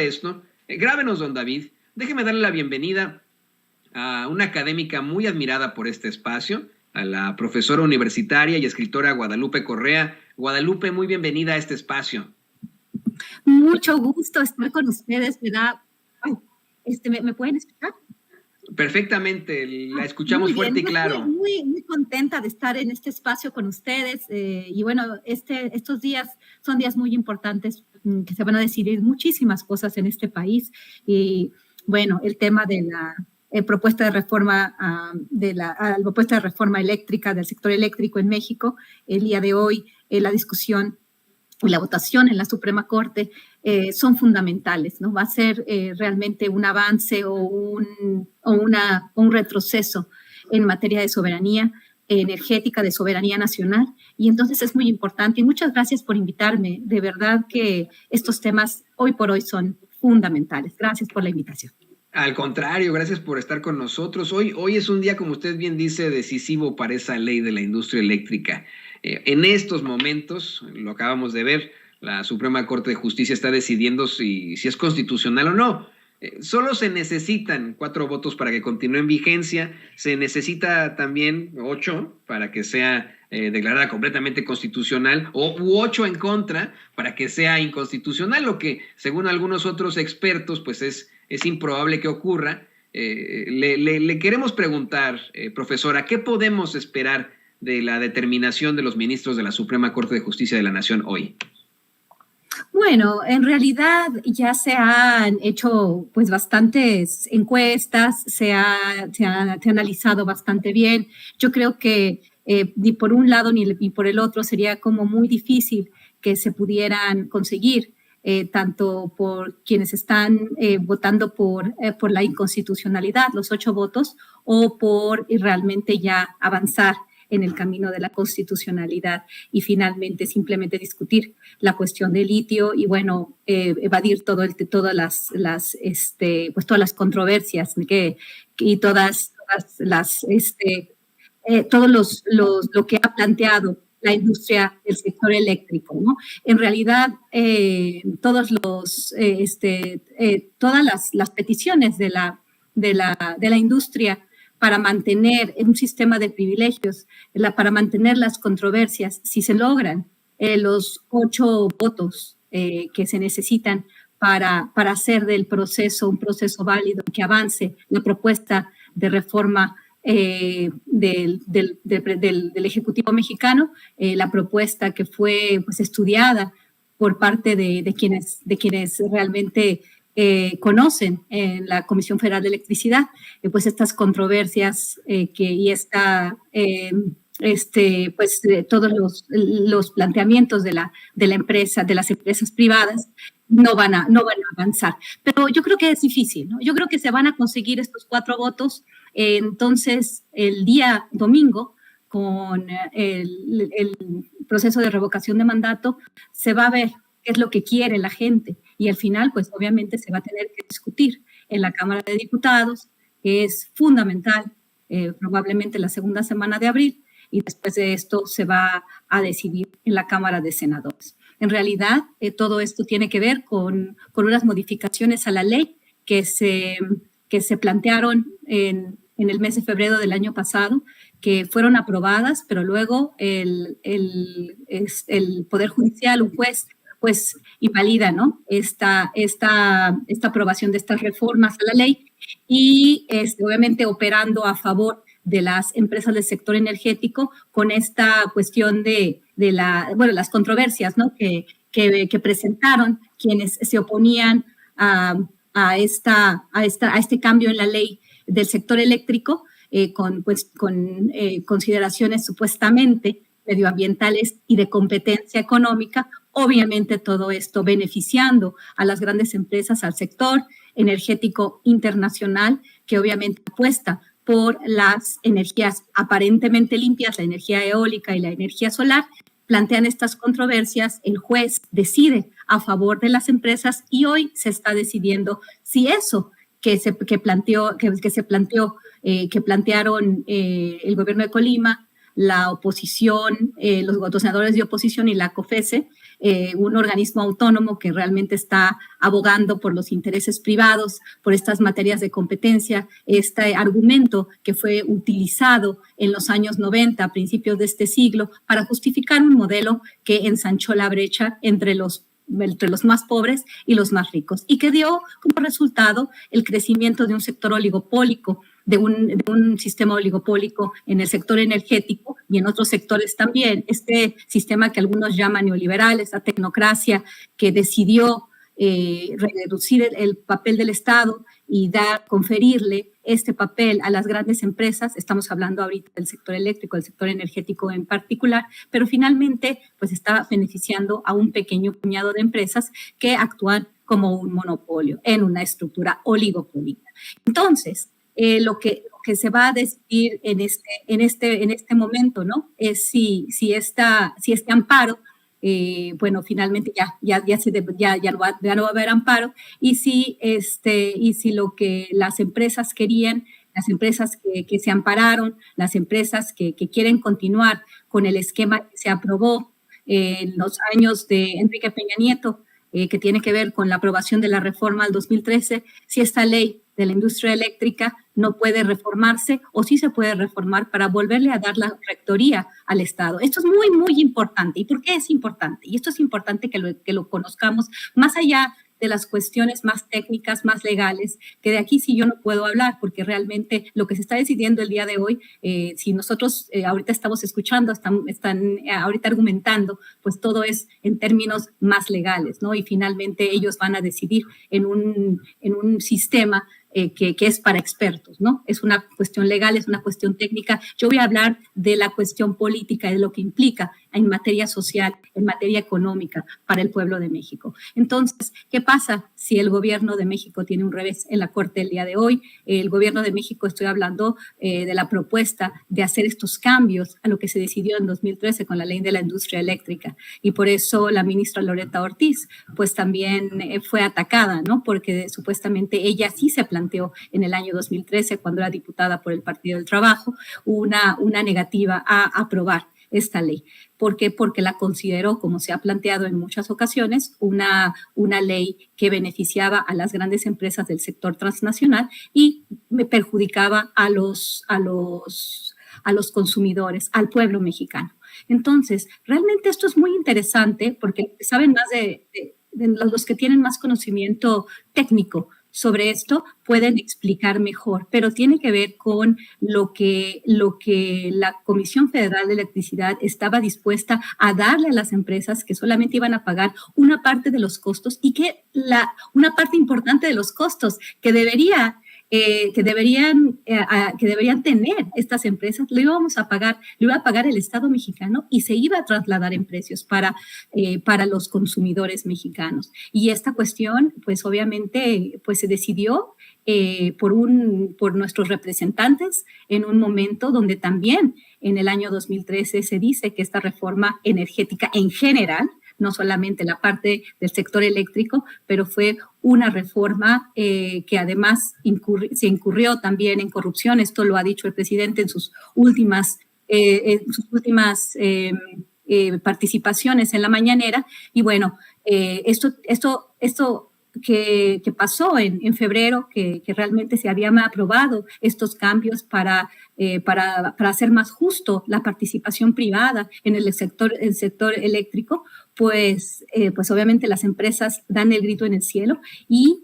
esto, grábenos, don David, déjeme darle la bienvenida a una académica muy admirada por este espacio, a la profesora universitaria y escritora Guadalupe Correa. Guadalupe, muy bienvenida a este espacio. Mucho gusto estar con ustedes, ¿verdad? ¿Me pueden escuchar? Perfectamente, la escuchamos fuerte y claro. Muy contenta de estar en este espacio con ustedes y bueno, estos días son días muy importantes que se van a decidir muchísimas cosas en este país y bueno, el tema de la propuesta de reforma la propuesta de reforma eléctrica del sector eléctrico en México, el día de hoy la discusión y la votación en la Suprema Corte son fundamentales, ¿no? Va a ser realmente un avance o un retroceso en materia de soberanía energética, de soberanía nacional, y entonces es muy importante. Y muchas gracias por invitarme. De verdad que estos temas hoy por hoy son fundamentales. Gracias por la invitación. Al contrario, gracias por estar con nosotros. Hoy es un día, como usted bien dice, decisivo para esa ley de la industria eléctrica. En estos momentos, lo acabamos de ver, la Suprema Corte de Justicia está decidiendo si es constitucional o no. Solo se necesitan 4 votos para que continúe en vigencia. Se necesita también 8 para que sea declarada completamente constitucional u 8 en contra para que sea inconstitucional, lo que según algunos otros expertos pues es improbable que ocurra. Le queremos preguntar, profesora, ¿qué podemos esperar de la determinación de los ministros de la Suprema Corte de Justicia de la Nación hoy? Bueno, en realidad ya se han hecho pues bastantes encuestas, se ha analizado bastante bien. Yo creo que ni por un lado ni por el otro sería como muy difícil que se pudieran conseguir, tanto por quienes están votando por la inconstitucionalidad, los 8 votos, o por realmente ya avanzar en el camino de la constitucionalidad y finalmente simplemente discutir la cuestión del litio y bueno, evadir todas las controversias y lo que ha planteado la industria del sector eléctrico, ¿no? En realidad, todas las peticiones de la industria para mantener un sistema de privilegios, para mantener las controversias, si se logran los 8 votos que se necesitan para hacer del proceso un proceso válido que avance la propuesta de reforma del Ejecutivo mexicano, la propuesta que fue pues, estudiada por parte de quienes realmente conocen en la Comisión Federal de Electricidad, pues estas controversias todos los planteamientos de las empresas privadas no van a avanzar. Pero yo creo que es difícil, ¿no? Yo creo que se van a conseguir estos 4 votos. Entonces, el día domingo, con el proceso de revocación de mandato, se va a ver qué es lo que quiere la gente. Y al final, pues obviamente se va a tener que discutir en la Cámara de Diputados, que es fundamental, probablemente la segunda semana de abril, y después de esto se va a decidir en la Cámara de Senadores. En realidad, todo esto tiene que ver con unas modificaciones a la ley que se plantearon en el mes de febrero del año pasado, que fueron aprobadas, pero luego el Poder Judicial, un juez, pues invalida, ¿no? esta aprobación de estas reformas a la ley y obviamente operando a favor de las empresas del sector energético con esta cuestión de las controversias, ¿no? que presentaron quienes se oponían a este cambio en la ley del sector eléctrico con consideraciones supuestamente medioambientales y de competencia económica, obviamente todo esto beneficiando a las grandes empresas, al sector energético internacional, que obviamente apuesta por las energías aparentemente limpias, la energía eólica y la energía solar. Plantean estas controversias, el juez decide a favor de las empresas y hoy se está decidiendo si eso que plantearon el gobierno de Colima, la oposición, los senadores de oposición y la COFESE, un organismo autónomo que realmente está abogando por los intereses privados, por estas materias de competencia, este argumento que fue utilizado en los años 90, a principios de este siglo, para justificar un modelo que ensanchó la brecha entre los más pobres y los más ricos, y que dio como resultado el crecimiento de un sector oligopólico, de un sistema oligopólico en el sector energético y en otros sectores también. Este sistema que algunos llaman neoliberal, esa tecnocracia que decidió reducir el papel del Estado y conferirle este papel a las grandes empresas. Estamos hablando ahorita del sector eléctrico, del sector energético en particular, pero finalmente pues está beneficiando a un pequeño puñado de empresas que actúan como un monopolio en una estructura oligopólica. Entonces, lo que se va a decidir en este momento, ¿no? Es si este amparo, bueno, finalmente ya no va a haber amparo, y si lo que las empresas querían, las empresas que se ampararon, las empresas que quieren continuar con el esquema que se aprobó en los años de Enrique Peña Nieto, que tiene que ver con la aprobación de la reforma del 2013, si esta ley de la industria eléctrica no puede reformarse o sí se puede reformar para volverle a dar la rectoría al Estado. Esto es muy, muy importante. ¿Y por qué es importante? Y esto es importante que lo conozcamos más allá de las cuestiones más técnicas, más legales, que de aquí sí yo no puedo hablar, porque realmente lo que se está decidiendo el día de hoy, si nosotros ahorita estamos escuchando, están ahorita argumentando, pues todo es en términos más legales, ¿no? Y finalmente ellos van a decidir en un sistema que es para expertos, ¿no? Es una cuestión legal, es una cuestión técnica. Yo voy a hablar de la cuestión política, de lo que implica en materia social, en materia económica para el pueblo de México. Entonces, ¿qué pasa si el gobierno de México tiene un revés en la Corte el día de hoy? El gobierno de México, estoy hablando de la propuesta de hacer estos cambios a lo que se decidió en 2013 con la ley de la industria eléctrica, y por eso la ministra Loretta Ortiz, pues también fue atacada, ¿no? Porque supuestamente ella sí se planteó en el año 2013, cuando era diputada por el Partido del Trabajo, una negativa a aprobar esta ley. ¿Por qué? Porque la consideró, como se ha planteado en muchas ocasiones, una ley que beneficiaba a las grandes empresas del sector transnacional y perjudicaba a los consumidores, al pueblo mexicano. Entonces, realmente esto es muy interesante porque saben más de los que tienen más conocimiento técnico sobre esto pueden explicar mejor, pero tiene que ver con lo que la Comisión Federal de Electricidad estaba dispuesta a darle a las empresas, que solamente iban a pagar una parte de los costos, y que una parte importante de los costos que deberían tener estas empresas, lo iba a pagar el Estado mexicano, y se iba a trasladar en precios para los consumidores mexicanos. Y esta cuestión, pues obviamente, pues se decidió por nuestros representantes en un momento donde también en el año 2013 se dice que esta reforma energética en general, no solamente la parte del sector eléctrico, pero fue una reforma que además se incurrió también en corrupción. Esto lo ha dicho el presidente en sus últimas participaciones en la mañanera. Y bueno, esto que pasó en febrero, que realmente se habían aprobado estos cambios para hacer más justo la participación privada en el sector eléctrico, pues obviamente las empresas dan el grito en el cielo, y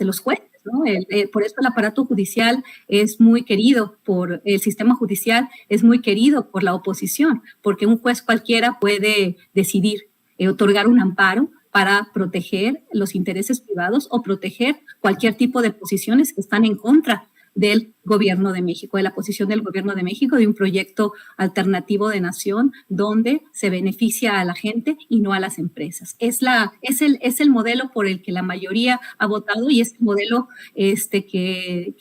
los jueces, ¿no? Por eso el aparato judicial es muy querido por el sistema judicial, es muy querido por la oposición, porque un juez cualquiera puede decidir otorgar un amparo para proteger los intereses privados o proteger cualquier tipo de posiciones que están en contra del gobierno de México, de la posición del gobierno de México, de un proyecto alternativo de nación donde se beneficia a la gente y no a las empresas. Es el modelo por el que la mayoría ha votado, y es el modelo que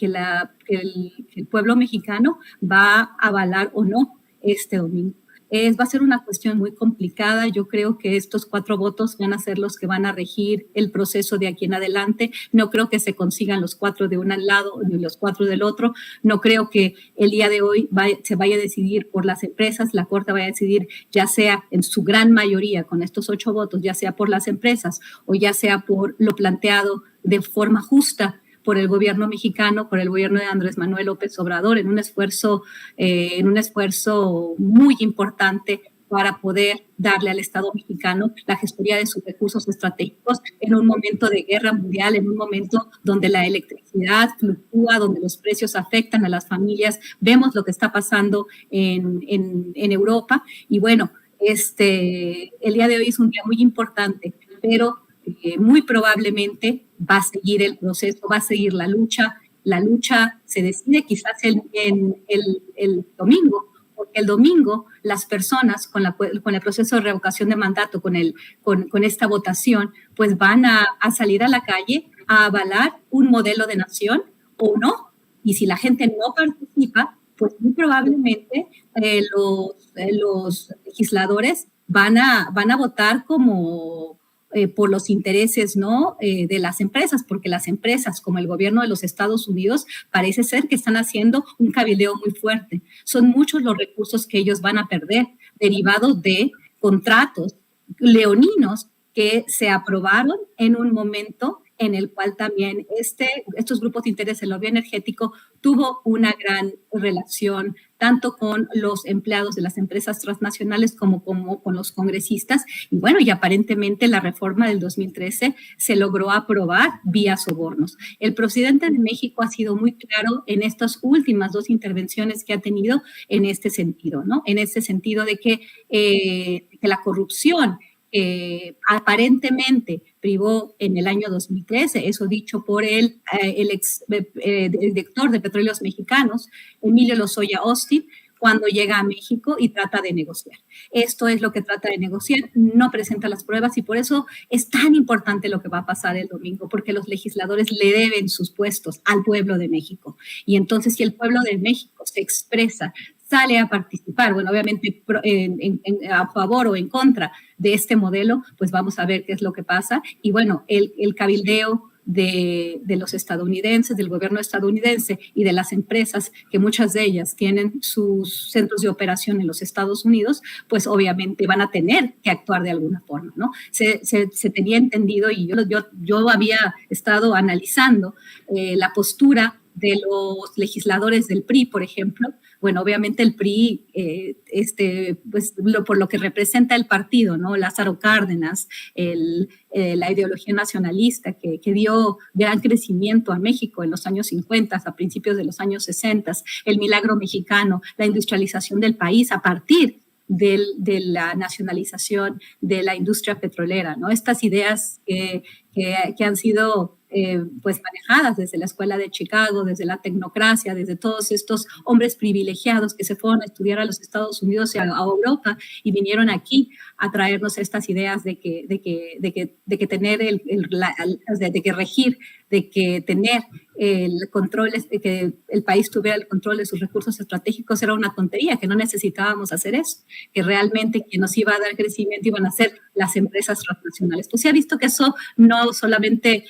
el pueblo mexicano va a avalar o no este domingo. Va a ser una cuestión muy complicada. Yo creo que estos 4 votos van a ser los que van a regir el proceso de aquí en adelante. No creo que se consigan los 4 de un lado ni los 4 del otro. No creo que el día de hoy se vaya a decidir por las empresas. La Corte vaya a decidir, ya sea en su gran mayoría con estos 8 votos, ya sea por las empresas o ya sea por lo planteado de forma justa por el gobierno mexicano, por el gobierno de Andrés Manuel López Obrador, en un esfuerzo muy importante para poder darle al Estado mexicano la gestoría de sus recursos estratégicos en un momento de guerra mundial, en un momento donde la electricidad fluctúa, donde los precios afectan a las familias. Vemos lo que está pasando en Europa y bueno, el día de hoy es un día muy importante, pero muy probablemente va a seguir el proceso, va a seguir la lucha. La lucha se decide quizás el domingo, porque el domingo las personas con el proceso de revocación de mandato, con esta votación, pues van a salir a la calle a avalar un modelo de nación o no. Y si la gente no participa, pues muy probablemente los legisladores van a votar como por los intereses, ¿no? De las empresas, porque las empresas, como el gobierno de los Estados Unidos, parece ser que están haciendo un cabildeo muy fuerte. Son muchos los recursos que ellos van a perder derivados de contratos leoninos que se aprobaron en un momento en el cual también estos grupos de interés, el lobby energético, tuvo una gran relación tanto con los empleados de las empresas transnacionales como con los congresistas. Y bueno, y aparentemente la reforma del 2013 se logró aprobar vía sobornos. El presidente de México ha sido muy claro en estas últimas 2 intervenciones que ha tenido en este sentido, ¿no? En este sentido de que la corrupción aparentemente privó en el año 2013, eso dicho por el ex director de Petróleos Mexicanos, Emilio Lozoya Austin, cuando llega a México y trata de negociar. Esto es lo que trata de negociar, no presenta las pruebas y por eso es tan importante lo que va a pasar el domingo, porque los legisladores le deben sus puestos al pueblo de México. Y entonces, si el pueblo de México se expresa, sale a participar, bueno, obviamente a favor o en contra de este modelo, pues vamos a ver qué es lo que pasa. Y bueno, el cabildeo de los estadounidenses, del gobierno estadounidense y de las empresas, que muchas de ellas tienen sus centros de operación en los Estados Unidos, pues obviamente van a tener que actuar de alguna forma, ¿no? Se tenía entendido y yo había estado analizando la postura de los legisladores del PRI, por ejemplo. Bueno, obviamente el PRI, pues por lo que representa el partido, ¿no? Lázaro Cárdenas, la ideología nacionalista que dio gran crecimiento a México en los años 50, a principios de los años 60, el milagro mexicano, la industrialización del país a partir de la nacionalización de la industria petrolera, ¿no? Estas ideas que han sido pues manejadas desde la escuela de Chicago, desde la tecnocracia, desde todos estos hombres privilegiados que se fueron a estudiar a los Estados Unidos y a Europa y vinieron aquí a traernos estas ideas de que tener de que regir, de que tener el control, de que el país tuviera el control de sus recursos estratégicos era una tontería, que no necesitábamos hacer eso, que realmente quien nos iba a dar crecimiento iban a ser las empresas transnacionales. Pues se ha visto que eso no solamente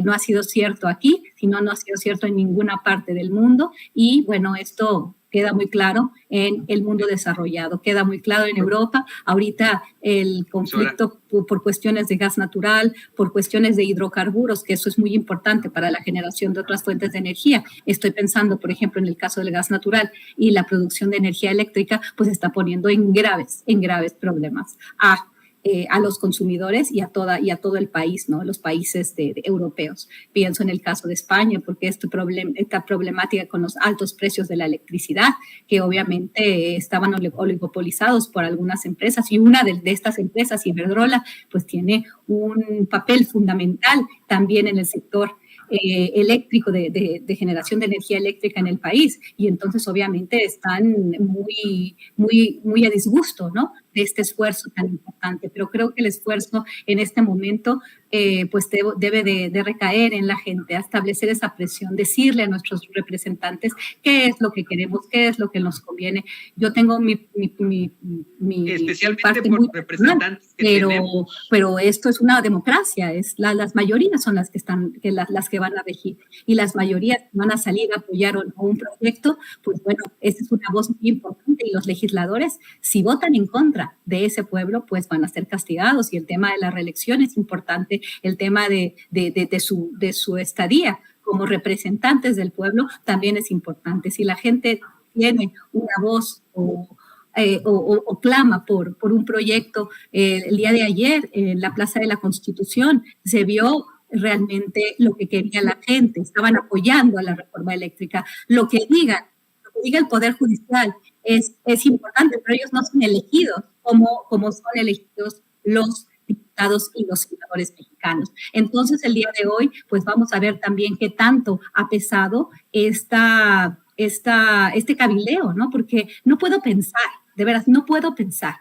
no ha sido cierto aquí, sino no ha sido cierto en ninguna parte del mundo y bueno, esto queda muy claro en el mundo desarrollado, queda muy claro en Europa. Ahorita el conflicto por cuestiones de gas natural, por cuestiones de hidrocarburos, que eso es muy importante para la generación de otras fuentes de energía. Estoy pensando, por ejemplo, en el caso del gas natural y la producción de energía eléctrica, pues está poniendo en graves problemas a los consumidores y a todo el país, ¿no? Los países europeos. Pienso en el caso de España, porque esta problemática con los altos precios de la electricidad, que obviamente estaban oligopolizados por algunas empresas, y una de estas empresas, Iberdrola, pues tiene un papel fundamental también en el sector eléctrico, de generación de energía eléctrica en el país, y entonces obviamente están muy a disgusto, ¿no?, de este esfuerzo tan importante, pero creo que el esfuerzo en este momento pues debe de recaer en la gente, a establecer esa presión, decirle a nuestros representantes qué es lo que queremos, qué es lo que nos conviene. Yo tengo mi especialmente parte por muy representantes que tenemos. Pero esto es una democracia, las mayorías son las que están, las que van a regir, y las mayorías van a salir a apoyar un proyecto. Pues bueno, esa es una voz muy importante, y los legisladores, si votan en contra de ese pueblo, pues van a ser castigados. Y el tema de la reelección es importante, el tema de su estadía como representantes del pueblo también es importante. Si la gente tiene una voz o clama por un proyecto, el día de ayer en la Plaza de la Constitución se vio realmente lo que quería la gente, estaban apoyando a la reforma eléctrica. Lo que diga el Poder Judicial es importante, pero ellos no son elegidos como son elegidos los diputados y los senadores mexicanos. Entonces, el día de hoy, pues vamos a ver también qué tanto ha pesado este cabildeo, ¿no? Porque no puedo pensar, de veras, no puedo pensar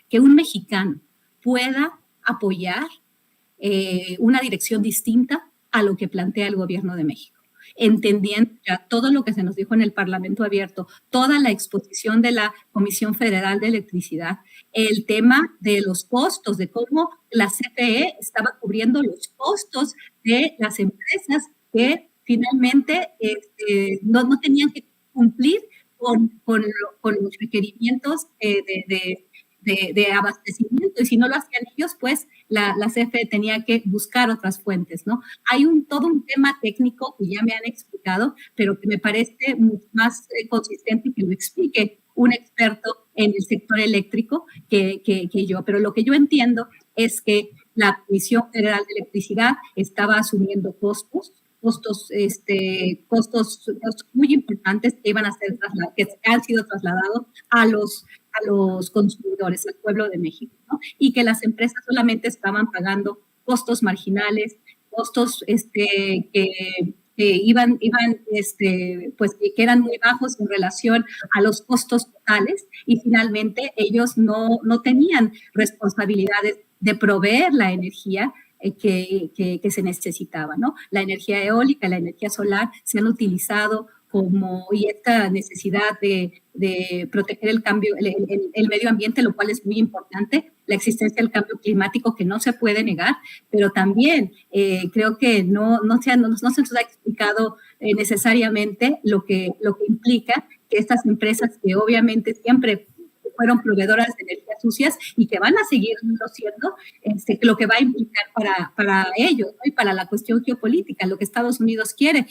que un mexicano pueda apoyar una dirección distinta a lo que plantea el gobierno de México, entendiendo ya todo lo que se nos dijo en el Parlamento Abierto, toda la exposición de la Comisión Federal de Electricidad, el tema de los costos, de cómo la CFE estaba cubriendo los costos de las empresas que finalmente no tenían que cumplir con los requerimientos de abastecimiento, y si no lo hacían ellos, pues la CFE tenía que buscar otras fuentes, ¿no? Hay todo un tema técnico que ya me han explicado, pero que me parece mucho más consistente que lo explique un experto en el sector eléctrico que yo. Pero lo que yo entiendo es que la Comisión Federal de Electricidad estaba asumiendo costos muy importantes que iban a ser que han sido trasladados a los consumidores, al pueblo de México, ¿no? Y que las empresas solamente estaban pagando costos marginales, costos que eran muy bajos en relación a los costos totales, y finalmente ellos no tenían responsabilidades de proveer la energía que se necesitaba, ¿no? La energía eólica, la energía solar se han utilizado y esta necesidad de proteger el medio ambiente, lo cual es muy importante, la existencia del cambio climático que no se puede negar, pero también creo que no se nos ha explicado necesariamente lo que implica que estas empresas, que obviamente siempre fueron proveedoras de energías sucias y que van a seguirlo siendo, lo que va a implicar para ellos, ¿no? Y para la cuestión geopolítica, lo que Estados Unidos quiere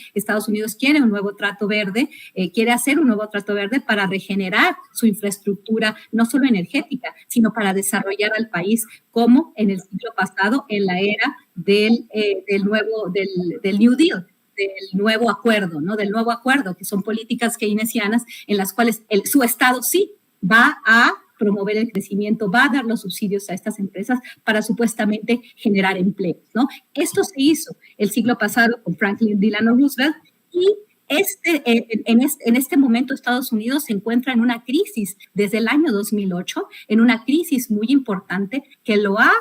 un nuevo trato verde, quiere hacer un nuevo trato verde para regenerar su infraestructura, no solo energética, sino para desarrollar al país, como en el siglo pasado, en la era del New Deal, del nuevo acuerdo, ¿no? Del nuevo acuerdo, que son políticas keynesianas en las cuales su Estado sí va a promover el crecimiento, va a dar los subsidios a estas empresas para supuestamente generar empleos, ¿no? Esto se hizo el siglo pasado con Franklin Delano Roosevelt, y en este momento Estados Unidos se encuentra en una crisis desde el año 2008, en una crisis muy importante que lo ha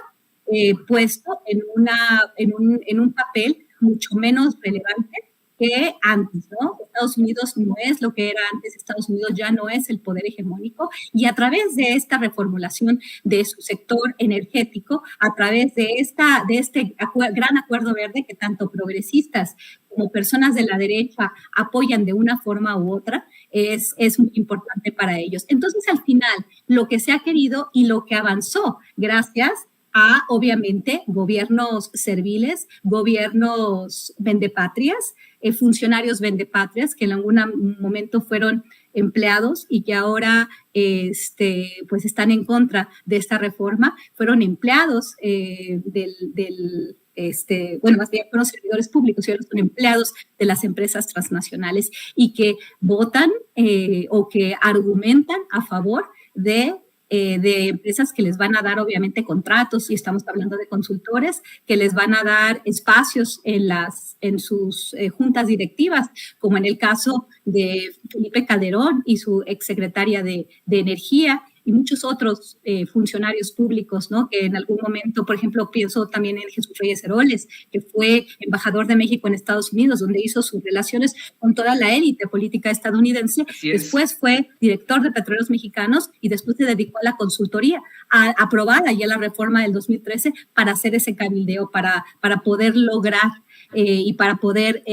puesto en un papel mucho menos relevante que antes, ¿no? Estados Unidos no es lo que era antes, Estados Unidos ya no es el poder hegemónico, y a través de esta reformulación de su sector energético, a través de este gran acuerdo verde que tanto progresistas como personas de la derecha apoyan de una forma u otra, es muy importante para ellos. Entonces, al final, lo que se ha querido y lo que avanzó gracias a, obviamente, gobiernos serviles, gobiernos vendepatrias, funcionarios vendepatrias que en algún momento fueron empleados y que ahora pues están en contra de esta reforma, fueron empleados más bien fueron servidores públicos y ahora son empleados de las empresas transnacionales, y que votan o que argumentan a favor de empresas que les van a dar obviamente contratos, y estamos hablando de consultores que les van a dar espacios en sus juntas directivas, como en el caso de Felipe Calderón y su exsecretaria de Energía, y muchos otros funcionarios públicos, ¿no? Que en algún momento, por ejemplo, pienso también en Jesús Reyes Heroles, que fue embajador de México en Estados Unidos, donde hizo sus relaciones con toda la élite política estadounidense. Después fue director de Petróleos Mexicanos y después se dedicó a la consultoría, a aprobar ya la reforma del 2013 para hacer ese cabildeo, para poder lograr y para poder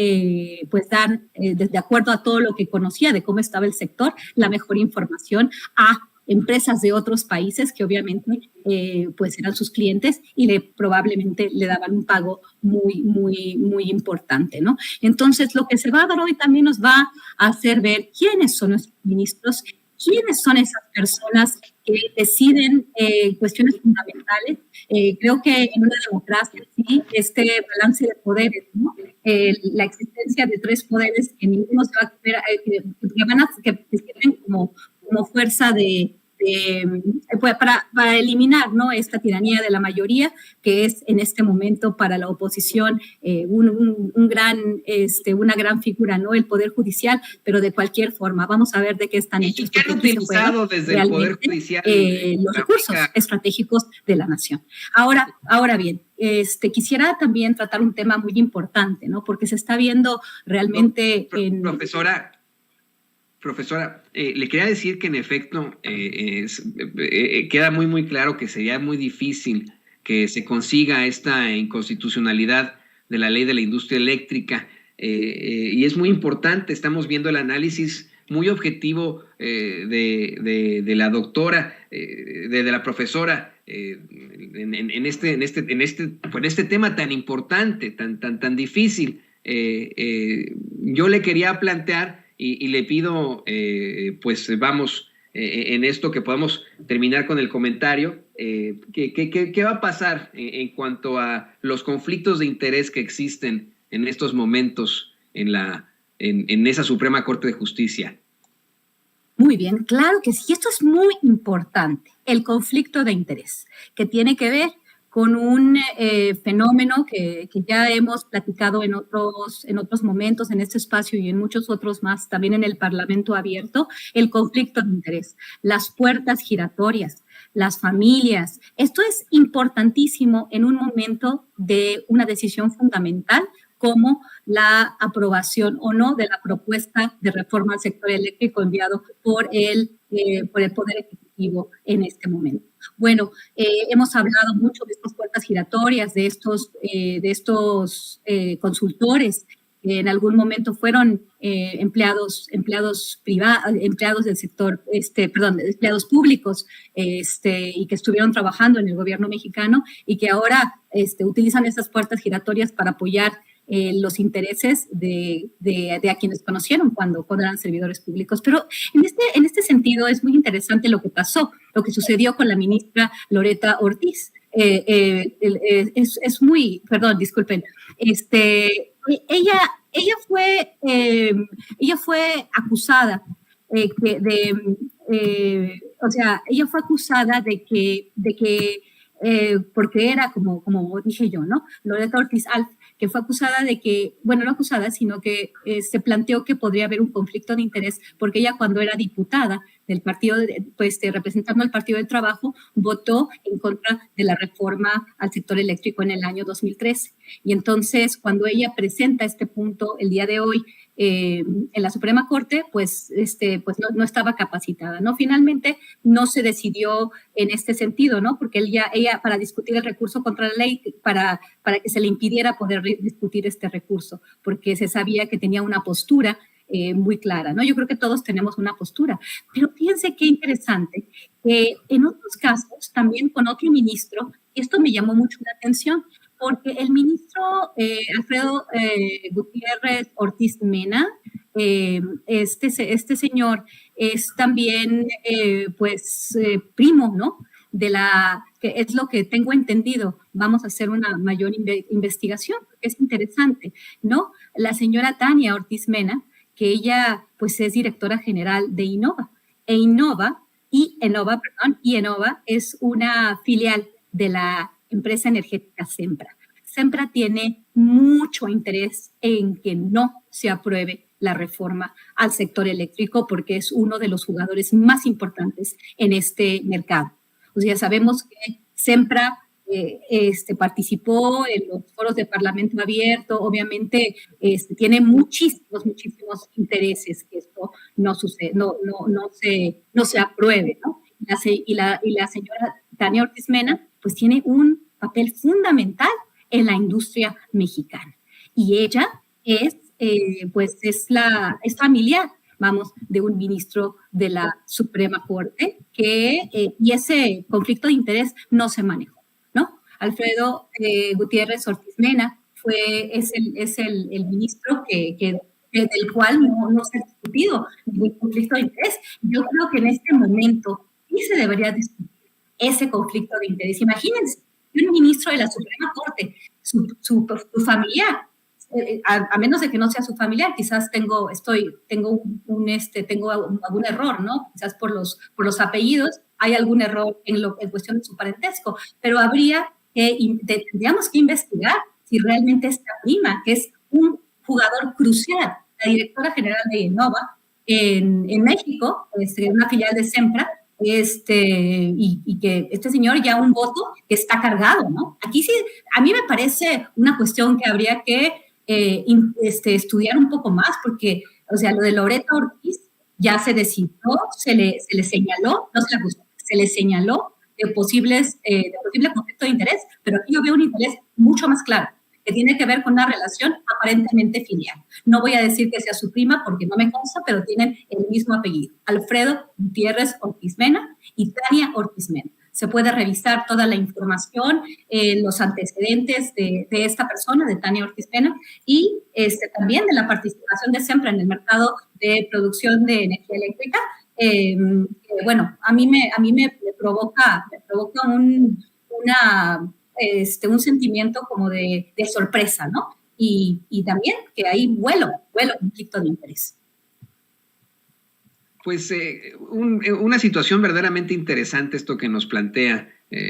pues dar, de acuerdo a todo lo que conocía de cómo estaba el sector, la mejor información a empresas de otros países que obviamente pues eran sus clientes y probablemente le daban un pago muy importante, ¿no? Entonces, lo que se va a dar hoy también nos va a hacer ver quiénes son nuestros ministros, quiénes son esas personas que deciden cuestiones fundamentales. Creo que en una democracia, sí, este balance de poderes, ¿no? La existencia de tres poderes que ninguno se va a ver, que sirven como fuerza para eliminar, ¿no? Esta tiranía de la mayoría, que es en este momento para la oposición una gran figura, ¿no? El Poder Judicial, pero de cualquier forma, vamos a ver de qué están hechos. ¿Qué han utilizado desde el Poder Judicial? Los recursos estratégicos de la nación. Ahora bien, quisiera también tratar un tema muy importante, ¿no? Porque se está viendo realmente Profesora, le quería decir que en efecto queda muy claro que sería muy difícil que se consiga esta inconstitucionalidad de la ley de la industria eléctrica y es muy importante. Estamos viendo el análisis muy objetivo de la doctora, de la profesora en este tema tan importante, tan difícil. Yo le quería plantear y le pido, pues vamos, en esto que podamos terminar con el comentario, ¿qué va a pasar en cuanto a los conflictos de interés que existen en estos momentos en esa Suprema Corte de Justicia? Muy bien, claro que sí. Esto es muy importante, el conflicto de interés, que tiene que ver con un fenómeno que ya hemos platicado en otros momentos en este espacio y en muchos otros más, también en el Parlamento abierto, el conflicto de interés, las puertas giratorias, las familias. Esto es importantísimo en un momento de una decisión fundamental como la aprobación o no de la propuesta de reforma al sector eléctrico enviado por el Poder Ejecutivo en este momento. Bueno, hemos hablado mucho de estas puertas giratorias, de estos consultores que en algún momento fueron empleados del sector, empleados públicos, y que estuvieron trabajando en el gobierno mexicano y que ahora utilizan esas puertas giratorias para apoyar los intereses de a quienes conocieron cuando eran servidores públicos. Pero en este sentido es muy interesante lo que pasó, lo que sucedió con la ministra Loretta Ortiz. Disculpen. Ella fue acusada ella fue acusada de que porque era como dije yo, ¿no? Loretta Ortiz Alf, que fue acusada de que, bueno, no acusada, sino que se planteó que podría haber un conflicto de interés porque ella cuando era diputada del partido, representando al Partido del Trabajo, votó en contra de la reforma al sector eléctrico en el año 2013. Y entonces, cuando ella presenta este punto el día de hoy en la Suprema Corte, pues no estaba capacitada, ¿no? Finalmente no se decidió en este sentido, ¿no? Porque ella para discutir el recurso contra la ley, para que se le impidiera poder discutir este recurso, porque se sabía que tenía una postura muy clara, ¿no? Yo creo que todos tenemos una postura, pero fíjense qué interesante, que en otros casos, también con otro ministro, y esto me llamó mucho la atención, porque el ministro Alfredo Gutiérrez Ortiz Mena, este señor es también, primo, ¿no? Que es lo que tengo entendido, vamos a hacer una mayor investigación, porque es interesante, ¿no? La señora Tania Ortiz Mena, que ella, pues, es directora general de Innova, Innova es una filial de la empresa energética Sempra. Sempra tiene mucho interés en que no se apruebe la reforma al sector eléctrico porque es uno de los jugadores más importantes en este mercado. O sea, sabemos que Sempra participó en los foros de Parlamento Abierto, obviamente tiene muchísimos intereses que esto no sucede, no se apruebe, ¿no? Y la señora Tania Ortiz Mena, pues tiene un papel fundamental en la industria mexicana. Y ella es familiar, vamos, de un ministro de la Suprema Corte y ese conflicto de interés no se manejó, ¿no? Alfredo Gutiérrez Ortiz Mena es el ministro del cual no se ha discutido ningún conflicto de interés. Yo creo que en este momento sí se debería discutir ese conflicto de interés. Imagínense, un ministro de la Suprema Corte, su familiar, a menos de que no sea su familiar, quizás tengo algún error, ¿no? Quizás por los apellidos hay algún error en cuestión de su parentesco, pero tendríamos que investigar si realmente esta prima, que es un jugador crucial, la directora general de Innova en México, una filial de Sempra, y que este señor ya un voto que está cargado, ¿no? Aquí sí, a mí me parece una cuestión que habría que estudiar un poco más, porque, o sea, lo de Loreto Ortiz ya se decidió, se le señaló, no se le acusó, se le señaló de posible conflicto de interés, pero aquí yo veo un interés mucho más claro, que tiene que ver con una relación aparentemente filial. No voy a decir que sea su prima porque no me consta, pero tienen el mismo apellido, Alfredo Gutiérrez Ortiz Mena y Tania Ortiz Mena. Se puede revisar toda la información, los antecedentes de esta persona, de Tania Ortiz Mena, y también de la participación de Sempra en el mercado de producción de energía eléctrica. Bueno, a mí me provoca un sentimiento como de sorpresa, ¿no? Y también que hay vuelo conflicto de interés. Pues una situación verdaderamente interesante esto que nos plantea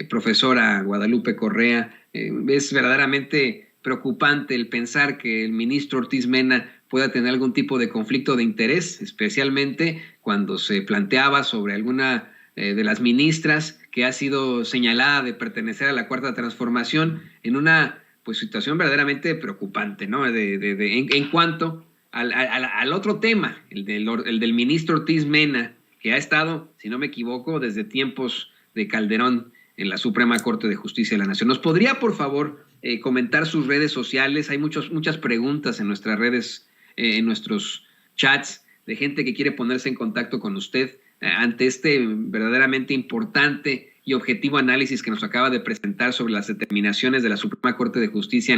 profesora Guadalupe Correa. Es verdaderamente preocupante el pensar que el ministro Ortiz Mena pueda tener algún tipo de conflicto de interés, especialmente cuando se planteaba sobre alguna de las ministras que ha sido señalada de pertenecer a la Cuarta Transformación, en una pues situación verdaderamente preocupante, ¿no? En cuanto al otro tema, el del ministro Ortiz Mena, que ha estado, si no me equivoco, desde tiempos de Calderón en la Suprema Corte de Justicia de la Nación. ¿Nos podría, por favor, comentar sus redes sociales? Hay muchas preguntas en nuestras redes, en nuestros chats, de gente que quiere ponerse en contacto con usted ante este verdaderamente importante y objetivo análisis que nos acaba de presentar sobre las determinaciones de la Suprema Corte de Justicia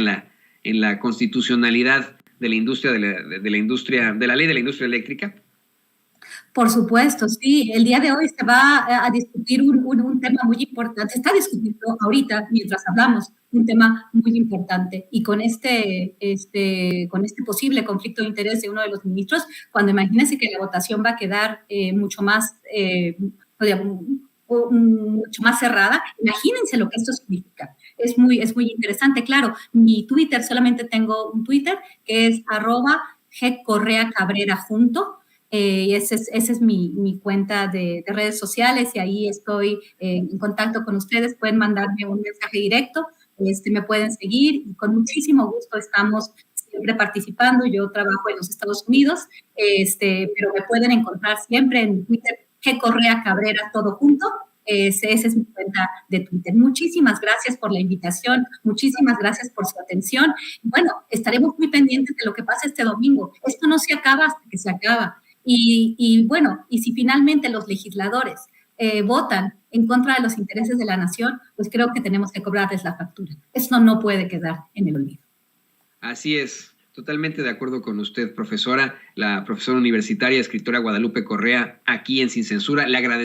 en la constitucionalidad de la industria de la ley de la industria eléctrica. Por supuesto, sí. El día de hoy se va a discutir un tema muy importante. Se está discutiendo ahorita, mientras hablamos, un tema muy importante. Y con este posible conflicto de interés de uno de los ministros, cuando imagínense que la votación va a quedar mucho más cerrada, imagínense lo que esto significa. Es muy interesante. Claro, mi Twitter, solamente tengo un Twitter, que es @gcorreacabrera junto. Esa es mi cuenta de redes sociales y ahí estoy en contacto con ustedes. Pueden mandarme un mensaje directo, me pueden seguir y con muchísimo gusto estamos siempre participando. Yo trabajo en los Estados Unidos, pero me pueden encontrar siempre en Twitter, gcorreacabrera, todo junto. Esa es mi cuenta de Twitter. Muchísimas gracias por la invitación, muchísimas gracias por su atención. Bueno, estaremos muy pendientes de lo que pasa este domingo. Esto no se acaba hasta que se acaba. Y bueno, y si finalmente los legisladores votan en contra de los intereses de la nación, pues creo que tenemos que cobrarles la factura. Esto no puede quedar en el olvido. Así es, totalmente de acuerdo con usted, profesora, la profesora universitaria, escritora Guadalupe Correa, aquí en Sin Censura. Le agradezco.